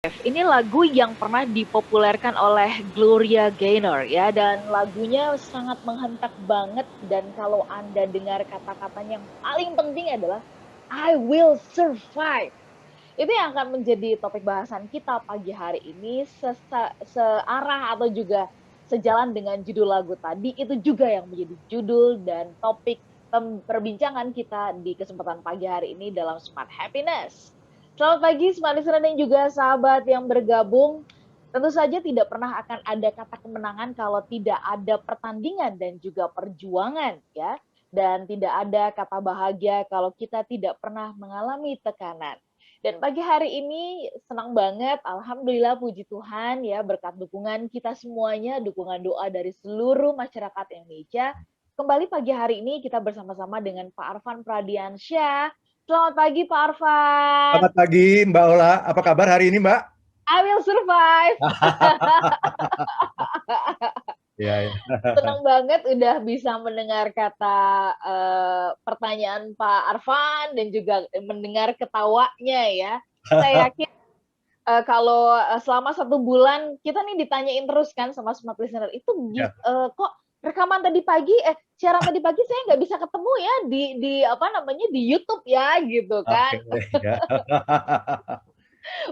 Ini lagu yang pernah dipopulerkan oleh Gloria Gaynor ya, dan lagunya sangat menghentak banget. Dan kalau Anda dengar kata-katanya yang paling penting adalah I will survive. Itu yang akan menjadi topik bahasan kita pagi hari ini, searah atau juga sejalan dengan judul lagu tadi. Itu juga yang menjadi judul dan topik perbincangan kita di kesempatan pagi hari ini dalam Smart Happiness. Selamat pagi Smart Listener dan juga sahabat yang bergabung. Tentu saja tidak pernah akan ada kata kemenangan kalau tidak ada pertandingan dan juga perjuangan ya. Dan tidak ada kata bahagia kalau kita tidak pernah mengalami tekanan. Dan pagi hari ini senang banget, alhamdulillah puji Tuhan ya, berkat dukungan kita semuanya, dukungan doa dari seluruh masyarakat Indonesia. Kembali pagi hari ini kita bersama-sama dengan Pak Arfan Pradiansyah. Selamat pagi Pak Arfan. Selamat pagi Mbak Ola, apa kabar hari ini Mbak? I will survive. Ya, ya. Senang banget udah bisa mendengar kata pertanyaan Pak Arfan dan juga mendengar ketawanya ya. Saya yakin kalau selama 1 bulan kita nih ditanyain terus kan sama Smart Listener itu Ya. kok rekaman tadi pagi siaran tadi pagi saya nggak bisa ketemu ya di apa namanya di YouTube ya gitu kan. Oke, ya.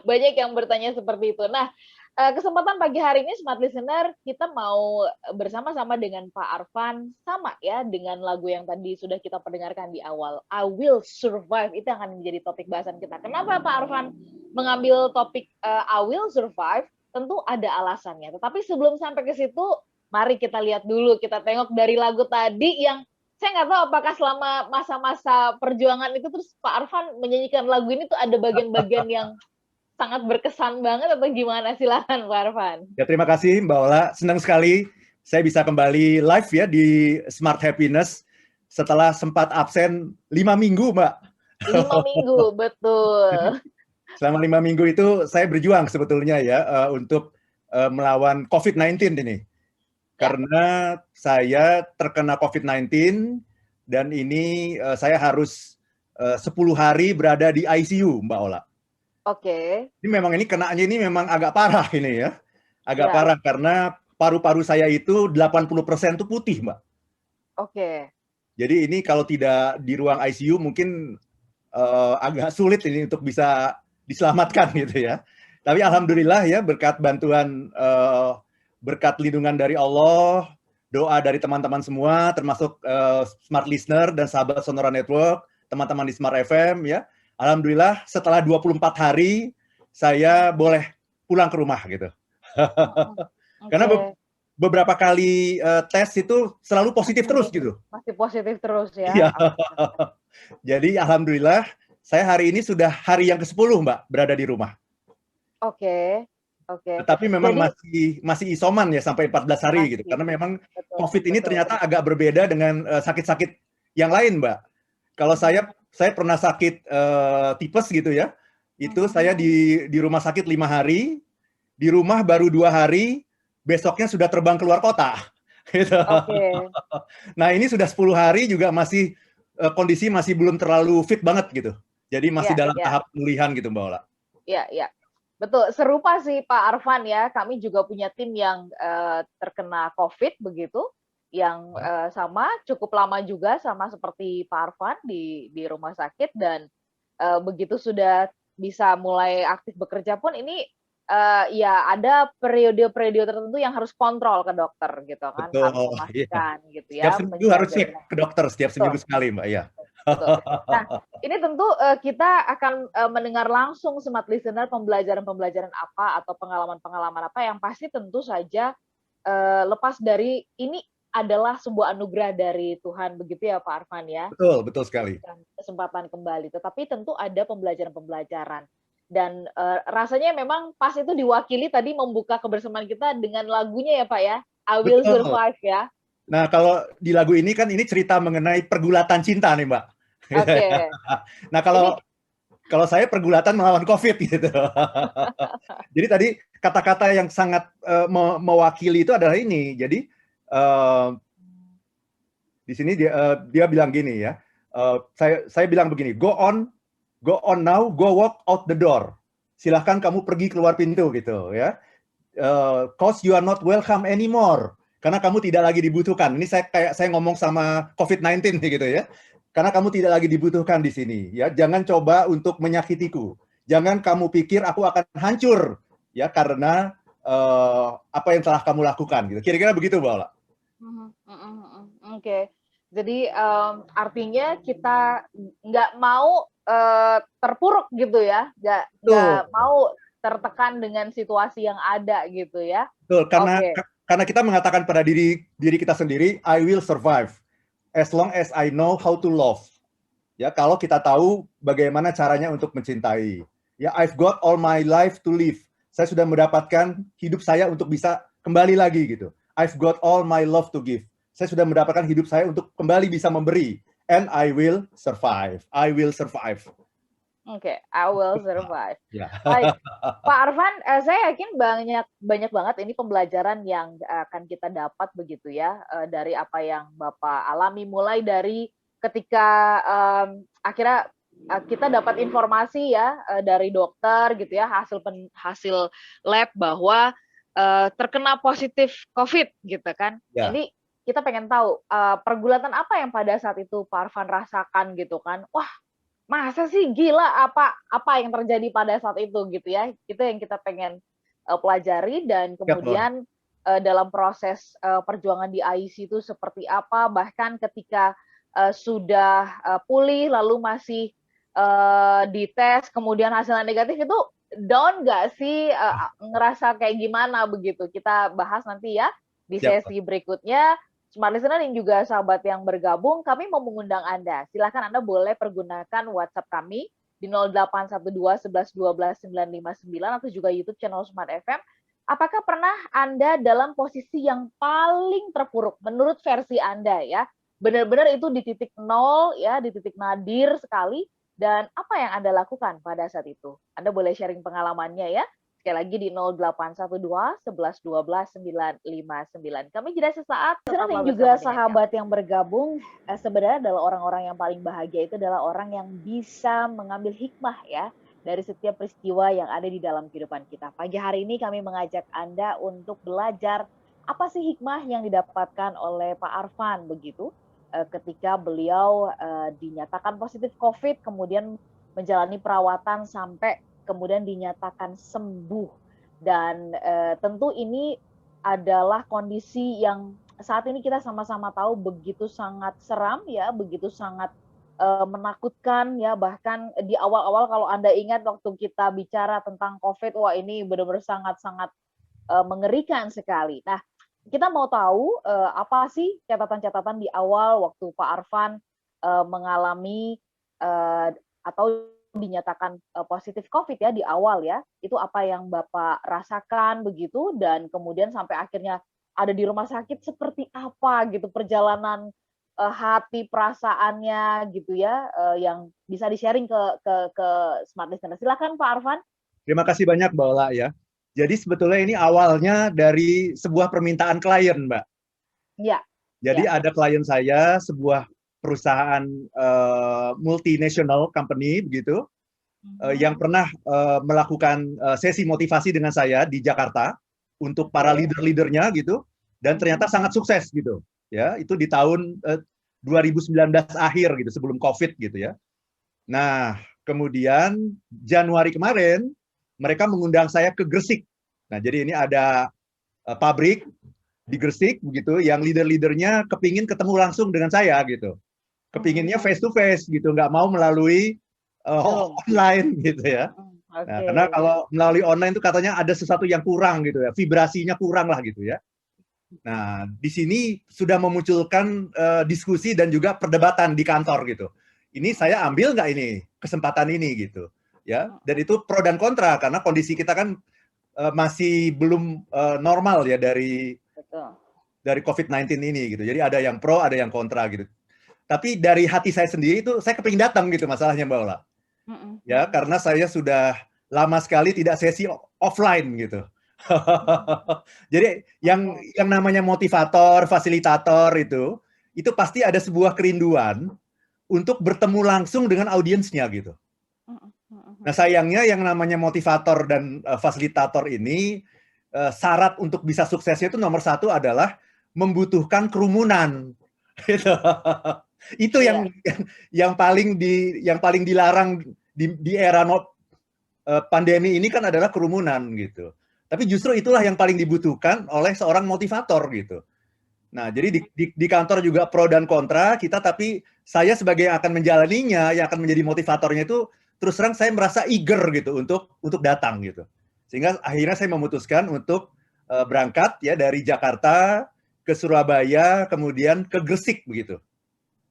Banyak yang bertanya seperti itu. Nah, kesempatan pagi hari ini Smart Listener kita mau bersama-sama dengan Pak Arfan sama ya dengan lagu yang tadi sudah kita perdengarkan di awal, I Will Survive. Itu akan menjadi topik bahasan kita. Kenapa Pak Arfan mengambil topik I Will Survive? Tentu ada alasannya. Tetapi sebelum sampai ke situ, mari kita lihat dulu, kita tengok dari lagu tadi yang saya nggak tahu apakah selama masa-masa perjuangan itu terus Pak Arfan menyanyikan lagu ini tuh ada bagian-bagian yang sangat berkesan banget atau gimana? Silakan Pak Arfan. Ya, terima kasih Mbak Ola, senang sekali saya bisa kembali live ya di Smart Happiness setelah sempat absen 5 minggu Mbak. 5 minggu, Jadi betul. selama 5 minggu itu saya berjuang sebetulnya ya untuk melawan COVID-19 ini. Ya, Karena saya terkena COVID-19 dan ini saya harus 10 hari berada di ICU Mbak Ola. oke. Ini memang ini kenanya ini memang agak parah ini ya. Agak Ya, parah karena paru-paru saya itu 80% itu putih, Mbak. oke. Jadi ini kalau tidak di ruang ICU mungkin agak sulit ini untuk bisa diselamatkan gitu ya. Tapi alhamdulillah ya berkat bantuan berkat lindungan dari Allah, doa dari teman-teman semua termasuk Smart Listener dan sahabat Sonora Network, teman-teman di Smart FM ya. Alhamdulillah setelah 24 hari saya boleh pulang ke rumah gitu. Karena Oke. beberapa kali tes itu selalu positif terus gitu. Masih positif terus ya. Iya. Jadi alhamdulillah saya hari ini sudah hari yang ke-10 Mbak berada di rumah. Oke. Oke. Tetapi memang Jadi masih isoman ya sampai 14 hari gitu. masih Karena memang betul, COVID ini betul, ternyata agak berbeda dengan sakit-sakit yang lain, Mbak. Kalau saya pernah sakit tipes gitu ya. Itu saya di rumah sakit 5 hari, di rumah baru 2 hari, besoknya sudah terbang keluar kota. Gitu. Oke. Nah ini sudah 10 hari juga masih kondisi masih belum terlalu fit banget gitu. Jadi masih Ya, dalam ya. tahap pemulihan gitu Mbak Ola. Ya, ya. Betul, serupa sih Pak Arfan ya. Kami juga punya tim yang terkena COVID begitu, yang sama cukup lama juga sama seperti Pak Arfan di rumah sakit dan begitu sudah bisa mulai aktif bekerja pun ini ya ada periode-periode tertentu yang harus kontrol ke dokter gitu kan, Betul, harus iya. memastikan gitu Setiap ya, seminggu harus menjaga cek ke dokter setiap betul. seminggu sekali Mbak, ya. Betul. Nah, ini tentu kita akan mendengar langsung Smart Listener pembelajaran-pembelajaran apa atau pengalaman-pengalaman apa yang pasti tentu saja lepas dari ini adalah sebuah anugerah dari Tuhan begitu ya Pak Arfan ya, Betul, betul sekali. diberikan kesempatan kembali. Tetapi tentu ada pembelajaran-pembelajaran dan rasanya memang pas itu diwakili tadi membuka kebersamaan kita dengan lagunya ya Pak ya, I Will Betul. Survive ya. Nah, kalau di lagu ini kan ini cerita mengenai pergulatan cinta nih, Mbak. Oke. Nah, Ini kalau saya pergulatan melawan COVID gitu. Jadi tadi kata-kata yang sangat mewakili itu adalah ini. Jadi di sini dia bilang gini ya. Saya bilang begini, go on now, go walk out the door. silahkan kamu pergi keluar pintu gitu ya. Cause you are not welcome anymore. Karena kamu tidak lagi dibutuhkan. Ini saya ngomong sama COVID-19 gitu ya. Karena kamu tidak lagi dibutuhkan di sini ya. Jangan coba untuk menyakitiku. Jangan kamu pikir aku akan hancur ya karena apa yang telah kamu lakukan gitu. Kira-kira begitu, Mbak Ola. Oke. Jadi artinya kita nggak mau terpuruk gitu ya, nggak mau tertekan dengan situasi yang ada gitu ya. Betul, karena kita mengatakan pada diri kita sendiri, I will survive as long as I know how to love. Ya, kalau kita tahu bagaimana caranya untuk mencintai. Ya, I've got all my life to live. Saya sudah mendapatkan hidup saya untuk bisa kembali lagi gitu. I've got all my love to give. Saya sudah mendapatkan hidup saya untuk kembali bisa memberi. And I will survive. I will survive. Oke, I will survive. Baik, Pak Arfan, saya yakin banyak banget ini pembelajaran yang akan kita dapat begitu ya dari apa yang Bapak alami, mulai dari ketika akhirnya kita dapat informasi ya dari dokter gitu ya, hasil lab bahwa terkena positif COVID gitu kan. Ya. Ini kita pengen tahu pergulatan apa yang pada saat itu Pak Arfan rasakan gitu kan. Wah, masa sih, gila, apa yang terjadi pada saat itu gitu ya. Itu yang kita pengen pelajari, dan kemudian dalam proses perjuangan di ICU itu seperti apa, bahkan ketika sudah pulih lalu masih dites kemudian hasilnya negatif, itu down nggak sih, ngerasa kayak gimana begitu. Kita bahas nanti ya di sesi berikutnya. Smart Listener dan juga sahabat yang bergabung, kami mau mengundang Anda. Silakan Anda boleh pergunakan WhatsApp kami di 0812 11 12 959 atau juga YouTube channel Smart FM. Apakah pernah Anda dalam posisi yang paling terpuruk menurut versi Anda ya? Benar-benar itu di titik nol ya, di titik nadir sekali. Dan apa yang Anda lakukan pada saat itu? Anda boleh sharing pengalamannya ya. Sekali lagi di 0812 11 12 959. Kami jeda sesaat. Dan juga sahabat yang bergabung, sebenarnya adalah orang-orang yang paling bahagia itu adalah orang yang bisa mengambil hikmah ya dari setiap peristiwa yang ada di dalam kehidupan kita. Pagi hari ini kami mengajak Anda untuk belajar apa sih hikmah yang didapatkan oleh Pak Arfan begitu ketika beliau dinyatakan positif COVID, kemudian menjalani perawatan sampai kemudian dinyatakan sembuh. Dan tentu ini adalah kondisi yang saat ini kita sama-sama tahu begitu sangat seram ya, begitu sangat menakutkan ya. Bahkan di awal-awal kalau Anda ingat waktu kita bicara tentang COVID, wah ini benar-benar sangat-sangat mengerikan sekali. Nah, kita mau tahu apa sih catatan-catatan di awal waktu Pak Arfan mengalami atau dinyatakan positif COVID ya di awal ya, itu apa yang Bapak rasakan begitu, dan kemudian sampai akhirnya ada di rumah sakit seperti apa gitu perjalanan hati, perasaannya gitu ya, yang bisa di-sharing ke Smart Listener. Silakan Pak Arfan. Terima kasih banyak Mbak Ola ya. Jadi sebetulnya ini awalnya dari sebuah permintaan klien, Mbak. Iya. Jadi ada klien saya, sebuah perusahaan multinational company begitu, yang pernah melakukan sesi motivasi dengan saya di Jakarta untuk para leader-leadernya gitu, dan ternyata sangat sukses gitu ya. Itu di tahun 2019 akhir gitu, sebelum COVID gitu ya. Nah kemudian Januari kemarin mereka mengundang saya ke Gresik. Nah jadi ini ada pabrik di Gresik begitu, yang leader-leadernya kepingin ketemu langsung dengan saya gitu. Kepinginnya face to face gitu, nggak mau melalui online gitu ya. Nah, karena kalau melalui online itu katanya ada sesuatu yang kurang gitu ya, vibrasinya kurang lah gitu ya. Nah, di sini sudah memunculkan diskusi dan juga perdebatan di kantor gitu. Ini saya ambil nggak ini kesempatan ini gitu ya. Dan itu pro dan kontra karena kondisi kita kan masih belum normal ya dari COVID-19 ini gitu. Jadi ada yang pro, ada yang kontra gitu. Tapi dari hati saya sendiri itu saya kepingin datang gitu masalahnya Mbak Ola. Ya, karena saya sudah lama sekali tidak sesi offline gitu. Jadi yang namanya motivator, fasilitator itu pasti ada sebuah kerinduan untuk bertemu langsung dengan audiensnya gitu. Nah, sayangnya yang namanya motivator dan fasilitator ini syarat untuk bisa suksesnya itu nomor satu adalah membutuhkan kerumunan. Gitu. Itu Iya. yang paling dilarang di era pandemi ini kan adalah kerumunan gitu. Tapi justru itulah yang paling dibutuhkan oleh seorang motivator gitu. Nah, jadi di kantor juga pro dan kontra kita, tapi saya sebagai yang akan menjalaninya, yang akan menjadi motivatornya itu terus terang saya merasa eager gitu untuk datang gitu. Sehingga akhirnya saya memutuskan untuk berangkat ya dari Jakarta ke Surabaya, kemudian ke Gresik begitu.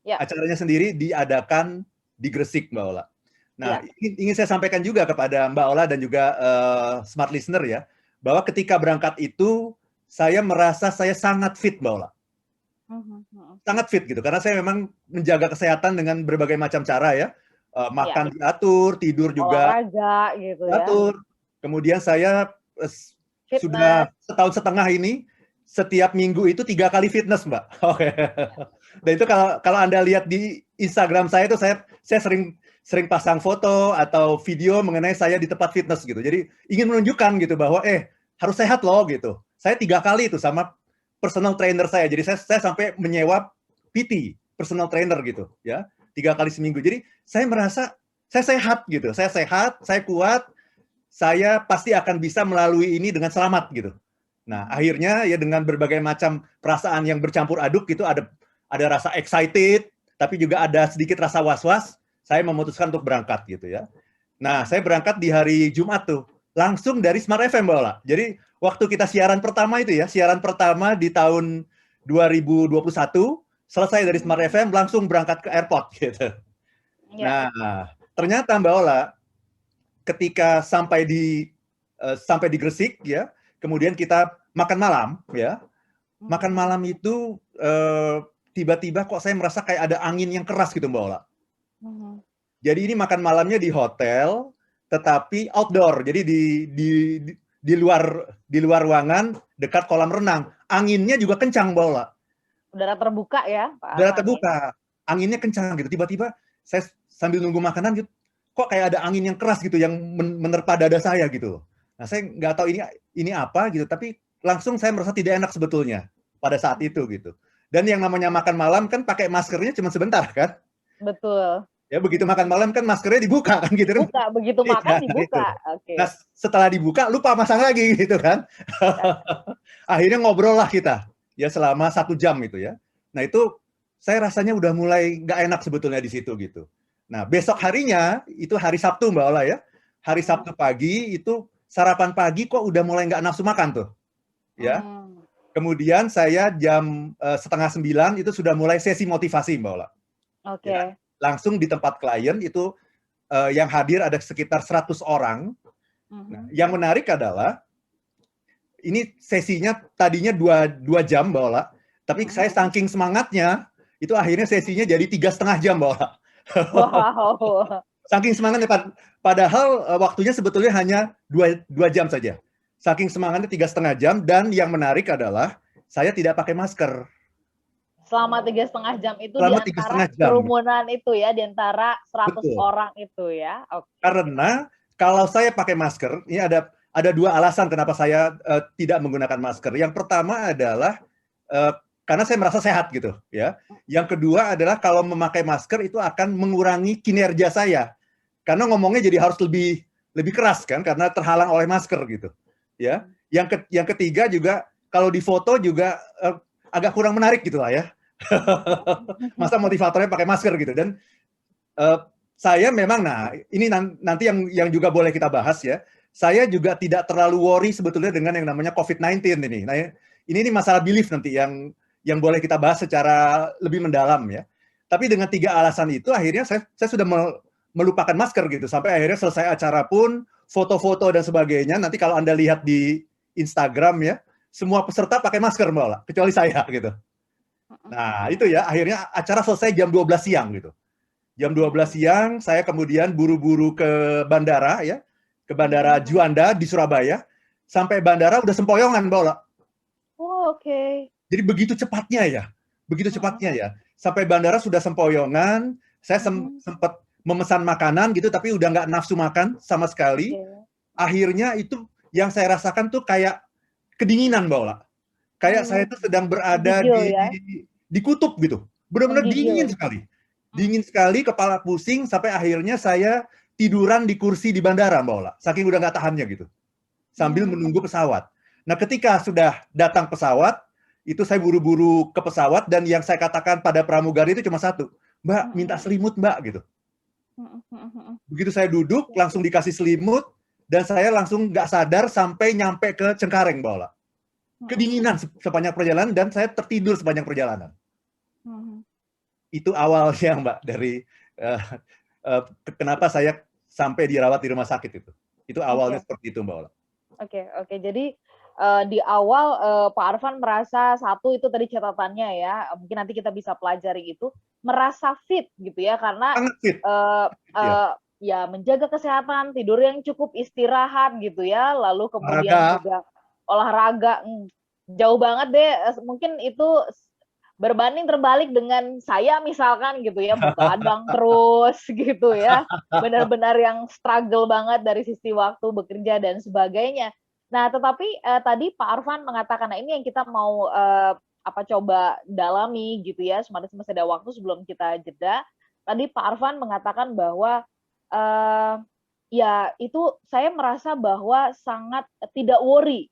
Ya. Acaranya sendiri diadakan di Gresik, Mbak Ola. Nah, Ya. ingin saya sampaikan juga kepada Mbak Ola dan juga smart listener ya, bahwa ketika berangkat itu saya merasa saya sangat fit, Mbak Ola. Sangat fit gitu, karena saya memang menjaga kesehatan dengan berbagai macam cara ya. Ya. Makan diatur, tidur juga Olahraga gitu ya. diatur. Kemudian saya sudah Fitness. setahun setengah ini, setiap minggu itu 3 kali fitness, Mbak. Oke. Dan itu kalau Anda lihat di Instagram saya itu saya sering pasang foto atau video mengenai saya di tempat fitness gitu. Jadi ingin menunjukkan gitu bahwa harus sehat loh gitu. Saya 3 kali itu sama personal trainer saya. Jadi saya sampai menyewa PT, personal trainer gitu ya. 3 kali seminggu. Jadi saya merasa saya sehat gitu. Saya sehat, saya kuat, saya pasti akan bisa melalui ini dengan selamat gitu. Nah, akhirnya ya dengan berbagai macam perasaan yang bercampur aduk gitu, ada rasa excited, tapi juga ada sedikit rasa was-was, saya memutuskan untuk berangkat gitu ya. Nah, saya berangkat di hari Jumat tuh, langsung dari Smart FM, Mbak Ola. Jadi, waktu kita siaran pertama itu ya, siaran pertama di tahun 2021, selesai dari Smart FM, langsung berangkat ke airport gitu. Ya. Nah, ternyata Mbak Ola, ketika sampai di Gresik ya, kemudian kita makan malam ya. Makan malam itu tiba-tiba kok saya merasa kayak ada angin yang keras gitu, Mbak Ola. Jadi ini makan malamnya di hotel, tetapi outdoor. Jadi di luar ruangan dekat kolam renang. Anginnya juga kencang, Mbak Ola. Udara terbuka ya, Pak Udara Arman ya. terbuka, anginnya kencang gitu. Tiba-tiba saya sambil nunggu makanan gitu, kok kayak ada angin yang keras gitu yang menerpa dada saya gitu. Nah, saya nggak tahu ini apa gitu, tapi langsung saya merasa tidak enak sebetulnya pada saat itu gitu. Dan yang namanya makan malam kan pakai maskernya cuma sebentar kan? Betul. Ya begitu makan malam kan maskernya dibuka kan gitu kan? Buka, begitu makan Iya, itu. dibuka. Oke. Nah, setelah dibuka lupa masang lagi gitu kan? Akhirnya ngobrol lah kita ya selama 1 jam itu ya. Nah itu saya rasanya udah mulai nggak enak sebetulnya di situ gitu. Nah besok harinya itu hari Sabtu Mbak Ola ya. Hari Sabtu pagi itu sarapan pagi kok udah mulai nggak nafsu makan tuh. Ya. Kemudian saya jam 8:30 itu sudah mulai sesi motivasi Mbak Ola. Oke. Ya. Langsung di tempat klien itu yang hadir ada sekitar 100 orang. Nah, yang menarik adalah ini sesinya tadinya 2 jam, Mbak Ola. Tapi saya saking semangatnya, itu akhirnya sesinya jadi 3,5 jam, Mbak Ola. Wow. Saking semangatnya, padahal waktunya sebetulnya hanya 2 jam saja. Saking semangatnya 3,5 jam, dan yang menarik adalah saya tidak pakai masker. Selama 3,5 jam itu di Selama antara 3,5 jam. kerumunan itu ya, di antara 100 Betul. orang itu ya. Okay. Karena kalau saya pakai masker, ini ada 2 alasan kenapa saya tidak menggunakan masker. Yang pertama adalah karena saya merasa sehat gitu ya. Yang kedua adalah kalau memakai masker itu akan mengurangi kinerja saya. Karena ngomongnya jadi harus lebih keras kan karena terhalang oleh masker gitu. Ya. Yang ketiga juga kalau di foto juga agak kurang menarik gitu lah ya. Masa motivatornya pakai masker gitu. Dan saya memang, nah ini nanti yang juga boleh kita bahas ya. Saya juga tidak terlalu worry sebetulnya dengan yang namanya COVID-19 ini. Nah, ini masalah belief nanti yang boleh kita bahas secara lebih mendalam ya. Tapi dengan 3 alasan itu akhirnya saya sudah melupakan masker gitu. Sampai akhirnya selesai acara pun, foto-foto dan sebagainya. Nanti kalau Anda lihat di Instagram ya, semua peserta pakai masker Mbak Ola, kecuali saya gitu. Nah itu ya, akhirnya acara selesai jam 12 siang gitu. Jam 12 siang, saya kemudian buru-buru ke bandara ya, ke Bandara Juanda di Surabaya. Sampai bandara udah sempoyongan, Mbak Ola. Oh, oke. Jadi begitu cepatnya ya, begitu cepatnya ya. Sampai bandara sudah sempoyongan, saya sempat memesan makanan gitu, tapi udah nggak nafsu makan sama sekali. Akhirnya itu yang saya rasakan tuh kayak kedinginan, Mbak Ola. Kayak saya tuh sedang berada di kutub gitu. Benar-benar dingin sekali. Dingin sekali, kepala pusing, sampai akhirnya saya tiduran di kursi di bandara, Mbak Ola. Saking udah nggak tahannya gitu. Sambil menunggu pesawat. Nah, ketika sudah datang pesawat, itu saya buru-buru ke pesawat, dan yang saya katakan pada pramugari itu cuma satu, Mbak, minta selimut, Mbak, gitu. Begitu saya duduk, langsung dikasih selimut, dan saya langsung nggak sadar sampai nyampe ke Cengkareng, Mbak Ola. Kedinginan sepanjang perjalanan, dan saya tertidur sepanjang perjalanan. Itu awalnya, Mbak, dari kenapa saya sampai dirawat di rumah sakit itu. Itu awalnya seperti itu, Mbak Ola. Oke. Jadi di awal Pak Arfan merasa satu itu tadi catatannya ya, mungkin nanti kita bisa pelajari itu, merasa fit gitu ya, karena ya menjaga kesehatan, tidur yang cukup, istirahat gitu ya, lalu kemudian juga olahraga. Jauh banget deh, mungkin itu berbanding terbalik dengan saya misalkan gitu ya, begadang terus gitu ya, benar-benar yang struggle banget dari sisi waktu bekerja dan sebagainya. Nah, tetapi tadi Pak Arfan mengatakan, nah ini yang kita mau coba dalami gitu ya, masih ada waktu sebelum kita jeda. Tadi Pak Arfan mengatakan bahwa ya itu saya merasa bahwa sangat tidak worry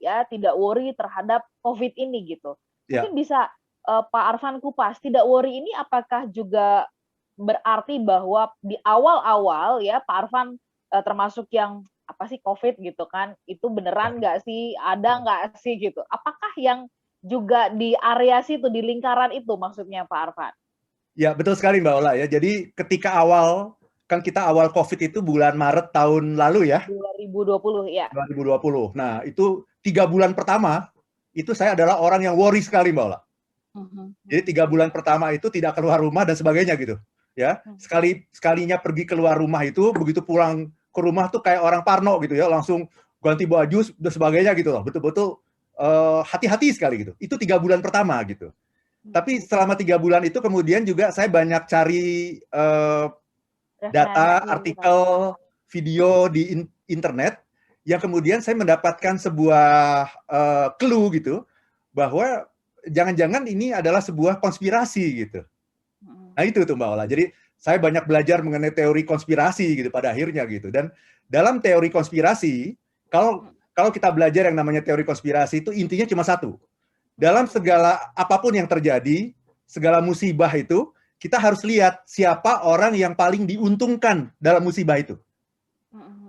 terhadap COVID ini gitu. Mungkin bisa Pak Arfan kupas, tidak worry ini apakah juga berarti bahwa di awal-awal ya Pak Arfan termasuk yang apa sih COVID gitu kan, itu beneran nggak sih, ada nggak sih gitu. Apakah yang juga di area situ, di lingkaran itu maksudnya Pak Arfan? Ya, betul sekali Mbak Ola ya. Jadi ketika kan kita awal COVID itu bulan Maret tahun lalu ya. 2020 ya. 2020. Nah, itu 3 bulan pertama, itu saya adalah orang yang worry sekali Mbak Ola. Jadi 3 bulan pertama itu tidak keluar rumah dan sebagainya gitu. Ya, sekalinya pergi keluar rumah itu, begitu pulang ke rumah tuh kayak orang parno gitu ya, langsung ganti baju dan sebagainya gitu loh. Betul-betul hati-hati sekali gitu. Itu 3 bulan pertama gitu. Tapi selama 3 bulan itu kemudian juga saya banyak cari data, artikel, video di internet, yang kemudian saya mendapatkan sebuah clue gitu, bahwa jangan-jangan ini adalah sebuah konspirasi gitu. Nah itu tuh Mbak Ola. Jadi saya banyak belajar mengenai teori konspirasi gitu pada akhirnya gitu. Dan dalam teori konspirasi, kalau kita belajar yang namanya teori konspirasi itu intinya cuma satu. Dalam segala apapun yang terjadi, segala musibah itu, kita harus lihat siapa orang yang paling diuntungkan dalam musibah itu.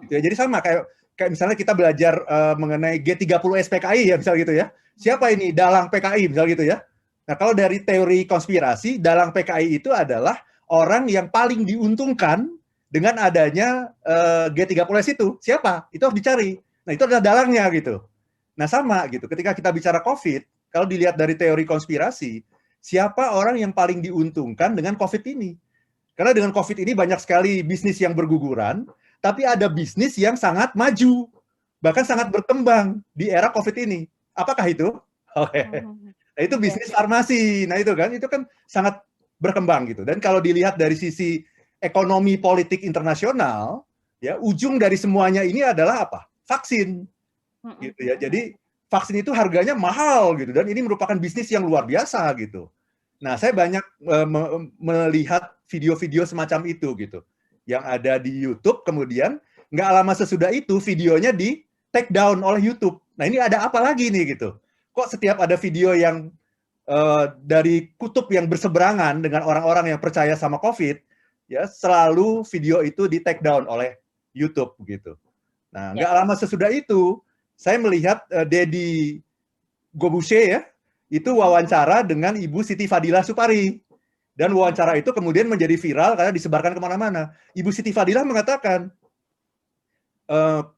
Jadi sama kayak misalnya kita belajar mengenai G30 SPKI ya misalnya gitu ya. Siapa ini dalang PKI misalnya gitu ya. Nah, kalau dari teori konspirasi, dalang PKI itu adalah orang yang paling diuntungkan dengan adanya G30S itu. Siapa? Itu harus dicari. Nah, itu adalah dalangnya gitu. Nah, sama gitu. Ketika kita bicara COVID, kalau dilihat dari teori konspirasi, siapa orang yang paling diuntungkan dengan COVID ini? Karena dengan COVID ini banyak sekali bisnis yang berguguran, tapi ada bisnis yang sangat maju, bahkan sangat berkembang di era COVID ini. Apakah itu? Oke. Nah, itu bisnis farmasi. Nah, itu kan sangat berkembang gitu. Dan kalau dilihat dari sisi ekonomi politik internasional, ya ujung dari semuanya ini adalah apa? Vaksin. Gitu ya. Jadi vaksin itu harganya mahal gitu, dan ini merupakan bisnis yang luar biasa gitu. Nah, saya banyak melihat video-video semacam itu gitu, yang ada di YouTube. Kemudian nggak lama sesudah itu videonya di take down oleh YouTube. Nah, ini ada apa lagi nih gitu? Kok setiap ada video yang dari kutub yang berseberangan dengan orang-orang yang percaya sama COVID, ya selalu video itu di take down oleh YouTube gitu. Nah, nggak lama sesudah itu saya melihat Deddy Gobushe ya, itu wawancara dengan Ibu Siti Fadilah Supari. Dan wawancara itu kemudian menjadi viral karena disebarkan kemana-mana. Ibu Siti Fadilah mengatakan,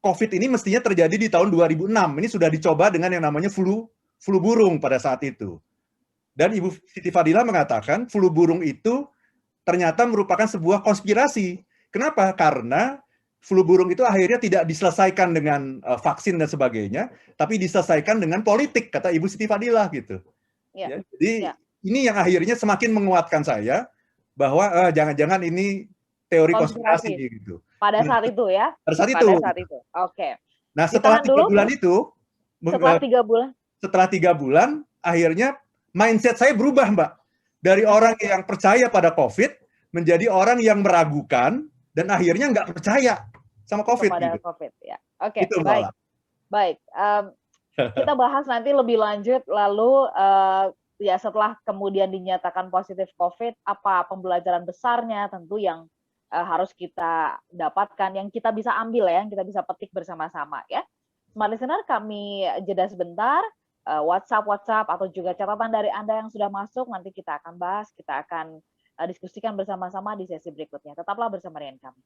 COVID ini mestinya terjadi di tahun 2006. Ini sudah dicoba dengan yang namanya flu burung pada saat itu. Dan Ibu Siti Fadilah mengatakan flu burung itu ternyata merupakan sebuah konspirasi. Kenapa? Karena flu burung itu akhirnya tidak diselesaikan dengan vaksin dan sebagainya, tapi diselesaikan dengan politik, kata Ibu Siti Fadilah gitu. Ya, jadi ini yang akhirnya semakin menguatkan saya bahwa jangan-jangan ini teori konspirasi Konspirasi gitu. pada Nah, saat itu ya? pada saat itu. Pada saat itu. Oke. Nah, setelah Ditahan 3 dulu bulan terus itu, setelah 3 bulan? setelah 3 bulan, akhirnya mindset saya berubah, Mbak. Dari orang yang percaya pada COVID, menjadi orang yang meragukan, dan akhirnya nggak percaya sama COVID. Kepada Gitu. COVID ya. Oke, Itu, Mbak baik. Ola. Baik. Kita bahas nanti lebih lanjut, lalu ya setelah kemudian dinyatakan positif COVID, apa pembelajaran besarnya tentu yang harus kita dapatkan, yang kita bisa ambil ya, yang kita bisa petik bersama-sama ya. Smart Listener, kami jeda sebentar. WhatsApp atau juga catatan dari Anda yang sudah masuk, nanti kita akan bahas, kita akan diskusikan bersama-sama di sesi berikutnya. Tetaplah bersama dengan kami.